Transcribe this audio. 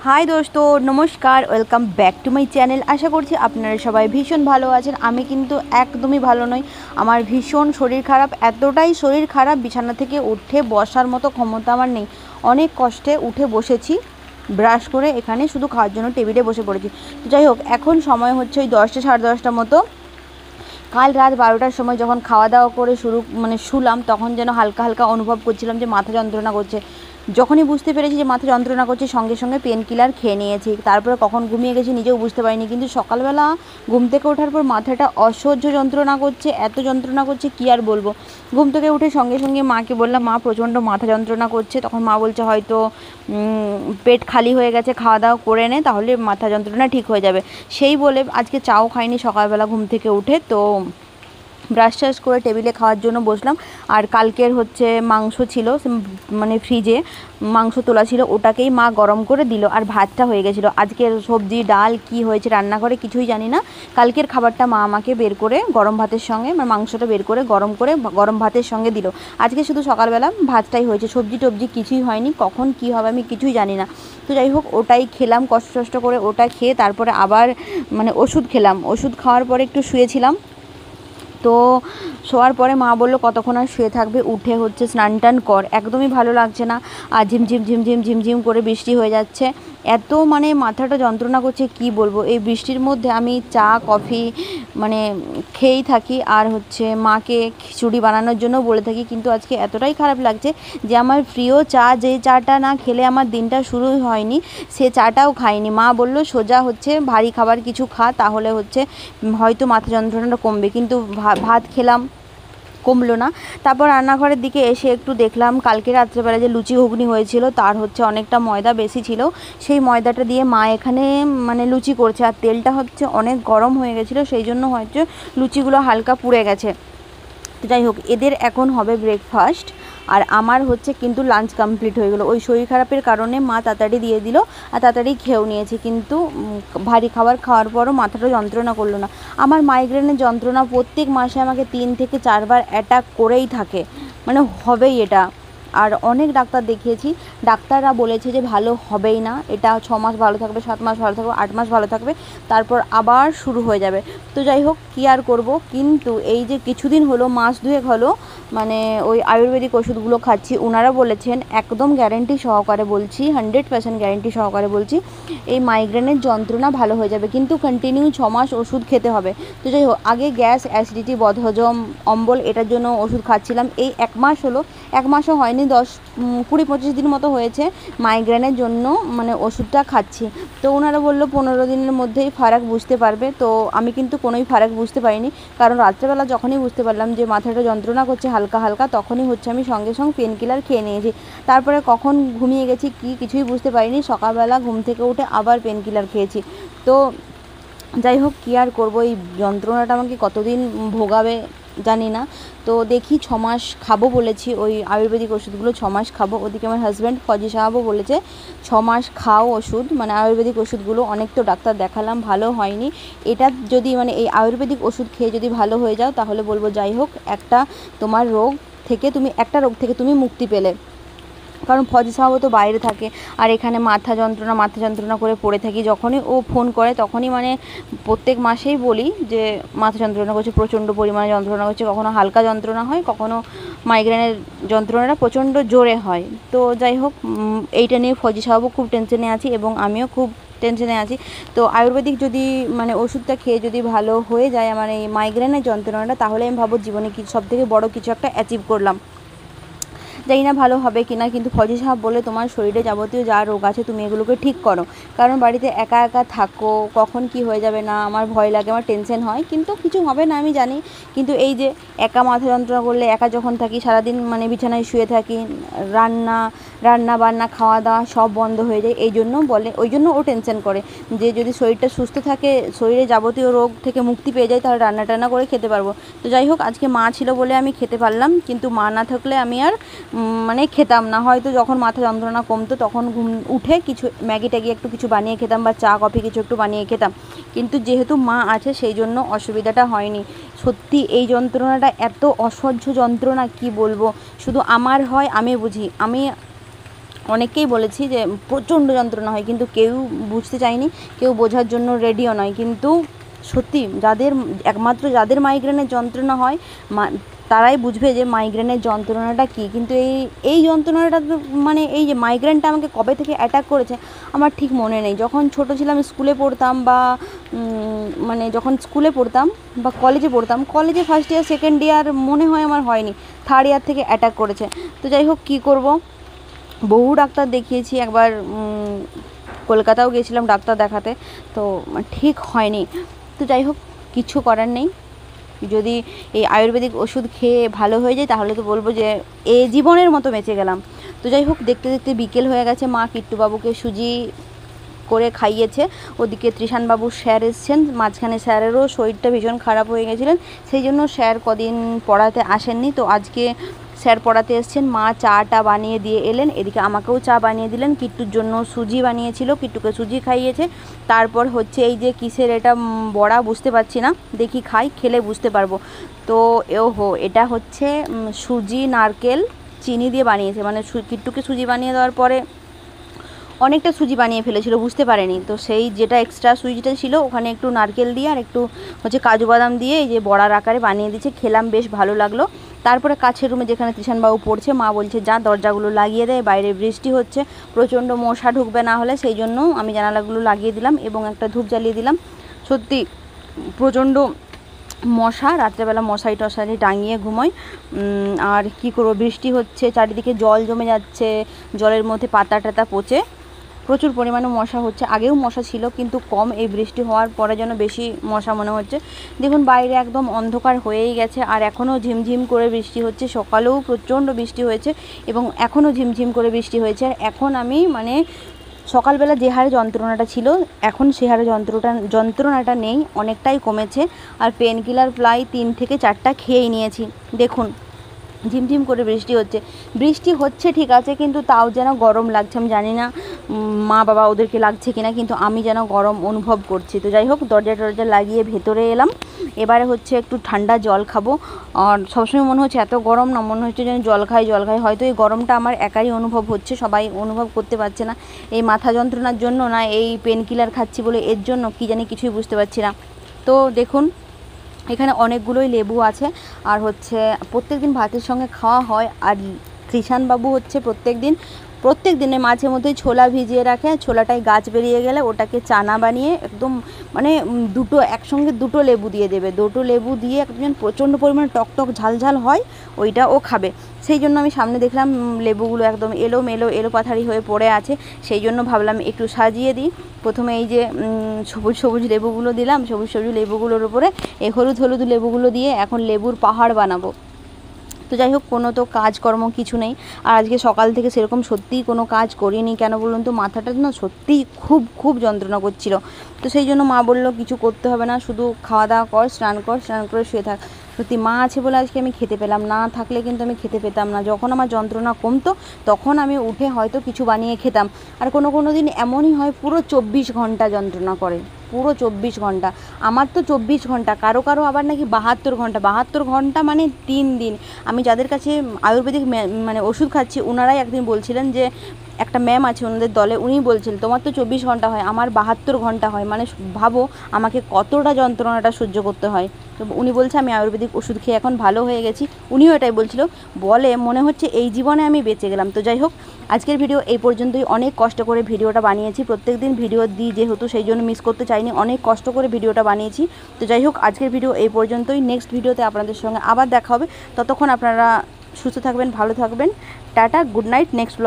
High दोस्तों नमस्कार welcome back to my channel. आशा करছি আপনারা সবাই ভীষণ ভালো আছেন। আমি কিন্তু একদমই ভালো নই। আমার ভীষণ শরীর খারাপ, এতটাই শরীর খারাপ বিছানা থেকে উঠে বসার মতো ক্ষমতা আমার নেই। অনেক কষ্টে উঠে বসেছি ব্রাশ করে, এখানে শুধু খাওয়ার জন্য টেবিলে বসে পড়েছি। তো যাই হোক, এখন সময় হচ্ছে ওই 10টা সাড়ে 10টার মতো। কাল রাত 12টার সময় যখন খাওয়া দাওয়া করে শুলাম, তখন যেন হালকা হালকা অনুভব করছিলাম যে মাথা যন্ত্রণা করছে। যখনই বুঝতে পেরেছি যে মাথা যন্ত্রণা করছে, সঙ্গে সঙ্গে পেন কিলার খেয়ে নিয়েছি। তারপরে কখন ঘুমিয়ে গেছি নিজেও বুঝতে পারিনি। কিন্তু সকালবেলা ঘুম থেকে ওঠার পর মাথাটা অসহ্য যন্ত্রণা করছে, এত যন্ত্রণা করছে কী আর বলবো। ঘুম থেকে উঠে সঙ্গে সঙ্গে মাকে বললাম, মা প্রচণ্ড মাথা যন্ত্রণা করছে। তখন মা বলছে হয়তো পেট খালি হয়ে গেছে, খাওয়া দাওয়া করে নে, তাহলে মাথা যন্ত্রণা ঠিক হয়ে যাবে। সেই বলে আজকে চাও খাইনি সকালবেলা ঘুম থেকে উঠে। তো ব্রাশ ট্রাশ করে টেবিলে খাওয়ার জন্য বসলাম। আর কালকের হচ্ছে মাংস ছিল, মানে ফ্রিজে মাংস তোলা ছিল, ওটাকেই মা গরম করে দিল। আর ভাতটা হয়ে গেছিলো। আজকের সবজি ডাল কি হয়েছে রান্নাঘরে কিছুই জানি না। কালকের খাবারটা মা আমাকে বের করে গরম ভাতের সঙ্গে, মানে মাংসটা বের করে গরম ভাতের সঙ্গে দিল। আজকে শুধু সকালবেলা ভাতটাই হয়েছে, সবজি টবজি কিছুই হয়নি। কখন কি হবে আমি কিছুই জানি না। তো যাই হোক, ওটাই খেলাম কষ্ট করে। ওটা খেয়ে তারপরে আবার মানে ওষুধ খেলাম। ওষুধ খাওয়ার পরে একটু শুয়েছিলাম। তো শোয়ার পরে মা বললো কতক্ষণ আর শুয়ে থাকবে, উঠে হচ্ছে স্নান টান কর। একদমই ভালো লাগছে না। আর ঝিমঝিম করে বৃষ্টি হয়ে যাচ্ছে। এত মানে মাথাটা যন্ত্রণা করছে কি বলবো। এই বৃষ্টির মধ্যে আমি চা কফি মানে খেয়েই থাকি। আর হচ্ছে মাকে খিচুড়ি বানানোর জন্য বলে থাকি। কিন্তু আজকে এতটাই খারাপ লাগছে যে আমার প্রিয় চা, যে চাটা না খেলে আমার দিনটা শুরু হয়নি, সে চাটাও খাইনি। মা বললো সোজা হচ্ছে ভারী খাবার কিছু খা, তাহলে হচ্ছে হয়তো মাথা যন্ত্রণাটা কমবে। কিন্তু ভাত খেলাম, কমলো না। তারপর রান্নাঘরের দিকে এসে একটু দেখলাম কালকে রাত্রেবেলা যে লুচি ঘুগনি হয়েছিল, তার হচ্ছে অনেকটা ময়দা বেশি ছিল। সেই ময়দাটা দিয়ে মা এখানে মানে লুচি করছে। আর তেলটা হচ্ছে অনেক গরম হয়ে গেছিলো, সেই জন্য হয়তো লুচিগুলো হালকা পুড়ে গেছে। তো যাই হোক, এদের এখন হবে ব্রেকফাস্ট। আর আমার হচ্ছে কিন্তু লাঞ্চ কমপ্লিট হয়ে গেলো। ওই শরীর খারাপের কারণে মা তাড়াতাড়ি দিয়ে দিল আর তাড়াতাড়ি খেয়েও নিয়েছি। কিন্তু ভারী খাবার খাওয়ার পরও মাথাটা যন্ত্রণা করলো না। আমার মাইগ্রেনের যন্ত্রণা প্রত্যেক মাসে আমাকে 3 থেকে 4 বার অ্যাটাক করেই থাকে, মানে হবেই এটা। আর অনেক ডাক্তার দেখিয়েছি, ডাক্তাররা বলেছে যে ভালো হবেই না, এটা 6 মাস ভালো থাকবে, 7 মাস ভালো থাকবে, 8 মাস ভালো থাকবে, তারপর আবার শুরু হয়ে যাবে। তো যাই হোক, কী আর করব। কিন্তু এই যে কিছুদিন হলো, মাস দুয়েক হলো, মানে ওই আয়ুর্বেদিক ওষুধগুলো খাচ্ছি। ওনারা বলেছেন, একদম গ্যারেন্টি সহকারে বলছি, 100% গ্যারেন্টি সহকারে বলছি, এই মাইগ্রেনের যন্ত্রণা ভালো হয়ে যাবে। কিন্তু কন্টিনিউ 6 মাস ওষুধ খেতে হবে। তো যাই হোক, আগে গ্যাস, অ্যাসিডিটি, বদহজম, অম্বল, এটার জন্য ওষুধ খাচ্ছিলাম। এই 1 মাস হলো, 1 মাসও হয়নি, 20-25 দিন মতো হয়েছে মাইগ্রেনের জন্য মানে ওষুধটা খাচ্ছি। তো ওনারা বললো 15 দিনের মধ্যেই ফারাক বুঝতে পারবে। তো আমি কিন্তু কোনোই ফারাক বুঝতে পারিনি, কারণ রাত্রেবেলা যখনই বুঝতে পারলাম যে মাথাটা যন্ত্রণা করছে হালকা হালকা, তখনই হচ্ছে আমি সঙ্গে সঙ্গে পেন কিলার খেয়ে নিয়েছি। তারপরে কখন ঘুমিয়ে গেছি কিছুই বুঝতে পারিনি। সকালবেলা ঘুম থেকে উঠে আবার পেন কিলার খেয়েছি। তো যাই হোক, কী আর করবো, এই যন্ত্রণাটা আমাকে কতদিন ভোগাবে জানি না। তো দেখি 6 মাস খাবো বলেছি, ওই আয়ুর্বেদিক ওষুধগুলো 6 মাস খাবো। ওদিকে আমার হাজব্যান্ড ফজি সাহাবও বলেছে 6 মাস খাও ওষুধ, মানে আয়ুর্বেদিক ওষুধগুলো। অনেক তো ডাক্তার দেখালাম, ভালো হয়নি। এটা যদি মানে এই আয়ুর্বেদিক ওষুধ খেয়ে যদি ভালো হয়ে যাও, তাহলে বলবো যাই হোক, তোমার রোগ থেকে একটা রোগ থেকে তুমি মুক্তি পেলে। কারণ ফজি সাহাবও তো বাইরে থাকে, আর এখানে মাথা যন্ত্রণা করে পড়ে থাকি। যখনই ও ফোন করে তখনই মানে প্রত্যেক মাসেই বলি যে মাথা যন্ত্রণা করছে, প্রচণ্ড পরিমাণে যন্ত্রণা করছে। কখনো হালকা যন্ত্রণা হয়, কখনো মাইগ্রেনের যন্ত্রণাটা প্রচণ্ড জোরে হয়। তো যাই হোক, এইটা নিয়ে ফজি সাহাবও খুব টেনশনে আছি এবং আমিও খুব টেনশনে আছি। তো আয়ুর্বেদিক যদি মানে ওষুধটা খেয়ে যদি ভালো হয়ে যায় আমার এই মাইগ্রেনের যন্ত্রণাটা, তাহলে আমি ভাবো জীবনে সবথেকে বড় কিছু একটা অ্যাচিভ করলাম। জানি না ভালো হবে কি না, কিন্তু ফজি সাহেব বলে তোমার শরীরে যাবতীয় যা রোগ আছে তুমি এগুলোকে ঠিক করো। কারণ বাড়িতে একা একা থাকো, কখন কি হয়ে যাবে না আমার ভয় লাগে, আমার টেনশন হয়। কিন্তু কিছু হবে না আমি জানি। কিন্তু এই যে একা মাথা যন্ত্রণা করলে, একা যখন থাকি সারাদিন মানে বিছানায় শুয়ে থাকি, রান্না বান্না খাওয়া দাওয়া সব বন্ধ হয়ে যায়। ওই জন্য ও টেনশন করে যে যদি শরীরটা সুস্থ থাকে, শরীরে যাবতীয় রোগ থেকে মুক্তি পেয়ে যায়, তাহলে রান্না টান্না করে খেতে পারবো। তো যাই হোক, আজকে মা ছিল বলে আমি খেতে পারলাম, কিন্তু মা না থাকলে আমি আর মানে খেতাম না। হয়তো যখন মাথা যন্ত্রণা কমতো তখন উঠে কিছু ম্যাগি ট্যাগি একটু কিছু বানিয়ে খেতাম, বা চা কফি কিছু একটু বানিয়ে খেতাম। কিন্তু যেহেতু মা আছে, সেই জন্য অসুবিধাটা হয়নি। সত্যি এই যন্ত্রণাটা এত অসহ্য যন্ত্রণা, কি বলবো। শুধু আমার হয়, আমি বুঝি। আমি অনেককেই বলেছি যে প্রচণ্ড যন্ত্রণা হয়, কিন্তু কেউ বুঝতে চায়নি, কেউ বোঝার জন্য রেডিও নয়। কিন্তু সত্যি একমাত্র যাদের মাইগ্রেনের যন্ত্রণা হয় তারাই বুঝবে যে মাইগ্রেনের যন্ত্রণাটা কী। কিন্তু এই যন্ত্রণাটা মানে এই যে মাইগ্রেনটা আমাকে কবে থেকে অ্যাটাক করেছে আমার ঠিক মনে নেই। যখন ছোট ছিলাম স্কুলে পড়তাম বা মানে যখন স্কুলে পড়তাম বা কলেজে পড়তাম, কলেজে ফার্স্ট ইয়ার সেকেন্ড ইয়ার মনে হয় আমার হয়নি, থার্ড ইয়ার থেকে অ্যাটাক করেছে। তো যাই হোক, কী করব, বহু ডাক্তার দেখিয়েছি, একবার কলকাতাও গিয়েছিলাম ডাক্তার দেখাতে, তো ঠিক হয়নি। তো যাই হোক, কিছু করার নেই। যদি এই আয়ুর্বেদিক ওষুধ খেয়ে ভালো হয়ে যায় তাহলে তো বলবো যে জীবনের মতো বেঁচে গেলাম। তো যাই হোক, দেখতে দেখতে বিকেল হয়ে গেছে। মা কিট্টুবাবুকে সুজি করে খাইয়েছে, ওদিকে ত্রিশানবাবু স্যার এসছেন, মাঝখানে স্যারেরও শরীরটা ভীষণ খারাপ হয়ে গেছিলেন, সেই জন্য স্যার কদিন পড়াতে আসেননি। তো আজকে স্যার পড়াতে এসছেন। মা চাটা বানিয়ে দিয়ে এলেন, এদিকে আমাকেও চা বানিয়ে দিলেন। কিট্টুর জন্য সুজি বানিয়েছিল, কিট্টুকে সুজি খাইয়েছে। তারপর হচ্ছে এই যে কিসের এটা বড়া বুঝতে পারছি না, দেখি খাই, খেলে বুঝতে পারবো। তো এটা হচ্ছে সুজি নারকেল চিনি দিয়ে বানিয়েছে, মানে কিট্টুকে সুজি বানিয়ে দেওয়ার পরে অনেকটা সুজি বানিয়ে ফেলেছিল, বুঝতে পারেনি। তো সেই যেটা এক্সট্রা সুজিটা ছিল ওখানে একটু নারকেল দিয়ে আর একটু হচ্ছে কাজু বাদাম দিয়ে এই যে বড়ার আকারে বানিয়ে দিয়েছে, খেলাম, বেশ ভালো লাগলো। তারপরে কাছের রুমে যেখানে ত্রিশানবাবু পড়ছে, মা বলছে যা দরজাগুলো লাগিয়ে দেয়, বাইরে বৃষ্টি হচ্ছে, প্রচণ্ড মশা ঢুকবে না হলে, সেই জন্য আমি জানালাগুলো লাগিয়ে দিলাম এবং একটা ধূপ জ্বালিয়ে দিলাম। সত্যি প্রচণ্ড মশা, রাত্রেবেলা মশারি টশারি টাঙিয়ে ঘুমোয়। আর কি করবো, বৃষ্টি হচ্ছে, চারিদিকে জল জমে যাচ্ছে, জলের মধ্যে পাতা টাতা পচে প্রচুর পরিমাণে মশা হচ্ছে। আগেও মশা ছিল কিন্তু কম, এই বৃষ্টি হওয়ার পরে যেন বেশি মশা মনে হচ্ছে। দেখুন বাইরে একদম অন্ধকার হয়েই গেছে, আর এখনও ঝিমঝিম করে বৃষ্টি হচ্ছে। সকালেও প্রচণ্ড বৃষ্টি হয়েছে এবং এখনও ঝিমঝিম করে বৃষ্টি হয়েছে। আর এখন আমি মানে সকালবেলা যে হারে যন্ত্রণাটা ছিল এখন সে হারে যন্ত্রণাটা নেই, অনেকটাই কমেছে। আর পেন কিলার প্রায় 3 থেকে 4টা খেয়েই নিয়েছি। দেখুন ঝিমঝিম করে বৃষ্টি হচ্ছে ঠিক আছে, কিন্তু তাও যেন গরম লাগছে। আমি জানি না মা বাবা ওদেরকে লাগছে কিনা, কিন্তু আমি যেন গরম অনুভব করছি। তো যাই হোক, দরজা লাগিয়ে ভেতরে এলাম। এবারে হচ্ছে একটু ঠান্ডা জল খাবো। আর সবসময় মনে হচ্ছে এত গরম না, মনে হচ্ছে যেন জল খাই। হয়তো এই গরমটা আমার একাই অনুভব হচ্ছে, সবাই অনুভব করতে পারছে না। এই মাথা যন্ত্রণার জন্য না এই পেন কিলার খাচ্ছি বলে এর জন্য কী জানি কিছুই বুঝতে পারছি না। তো দেখুন এখানে অনেকগুলোই লেবু আছে, আর হচ্ছে প্রত্যেক দিন ভাতের সঙ্গে খাওয়া হয়। আর কৃষাণবাবু হচ্ছে প্রত্যেক দিনে মাঝে মধ্যেই ছোলা ভিজিয়ে রাখে, ছোলাটাই গাছ বেরিয়ে গেলে ওটাকে চানা বানিয়ে একদম মানে একসঙ্গে দুটো লেবু দিয়ে দেবে, দুটো লেবু দিয়ে একদম প্রচণ্ড পরিমাণে টকটক ঝালঝাল হয়, ওইটা ও খাবে। সেই জন্য আমি সামনে দেখলাম লেবুগুলো একদম এলো পাথারি হয়ে পড়ে আছে, সেই জন্য ভাবলাম একটু সাজিয়ে দিই। প্রথমে এই যে সবুজ লেবুগুলো দিলাম, সবুজ লেবুগুলোর উপরে এই হলুদ লেবুগুলো দিয়ে এখন লেবুর পাহাড় বানাবো। তো যাই হোক, কোনো তো কাজকর্ম কিছু নেই, আর আজকে সকাল থেকে সেরকম সত্যিই কোনো কাজ করিনি। কেন বলুন তো, মাথাটা না সত্যিই খুব যন্ত্রণা করছিল। তো সেই জন্য মা বললো কিছু করতে হবে না, শুধু খাওয়া দাওয়া কর, স্নান করে শুয়ে থাক। সত্যি মা আছে বলে আজকে আমি খেতে পেলাম, না থাকলে কিন্তু আমি খেতে পেতাম না। যখন আমার যন্ত্রণা কমতো তখন আমি উঠে হয়তো কিছু বানিয়ে খেতাম। আর কোনো দিন এমনই হয় পুরো 24 ঘন্টা যন্ত্রণা করে, পুরো 24 ঘন্টা। আমার তো 24 ঘন্টা, কারো আবার নাকি 72 ঘন্টা। 72 ঘন্টা মানে 3 দিন। আমি যাদের কাছে আয়ুর্বেদিক মানে ওষুধ খাচ্ছি ওনারাই একদিন বলছিলেন যে একটা ম্যাম আছে ওনাদের দলে, উনি বলছিলেন তোমার তো 24 ঘন্টা হয়, আমার 72 ঘন্টা হয়। মানে ভাবো আমাকে কতটা যন্ত্রণাটা সহ্য করতে হয়। তো উনি বলছে আমি আয়ুর্বেদিক ওষুধ খেয়ে এখন ভালো হয়ে গেছি। উনিও এটাই বলছিল, বলে মনে হচ্ছে এই জীবনে আমি বেঁচে গেলাম। তো যাই হোক, আজকের ভিডিও এই পর্যন্তই। অনেক কষ্ট করে ভিডিওটা বানিয়েছি, প্রত্যেক দিন ভিডিও দিই যেহেতু, সেই জন্য মিস করতে চাইনি, অনেক কষ্ট করে ভিডিওটা বানিয়েছি। তো যাই হোক, আজকের ভিডিও এই পর্যন্তই। নেক্সট ভিডিওতে আপনাদের সঙ্গে আবার দেখা হবে। ততক্ষণ আপনারা সুস্থ থাকবেন, ভালো থাকবেন। Tata, good night. নেক্সট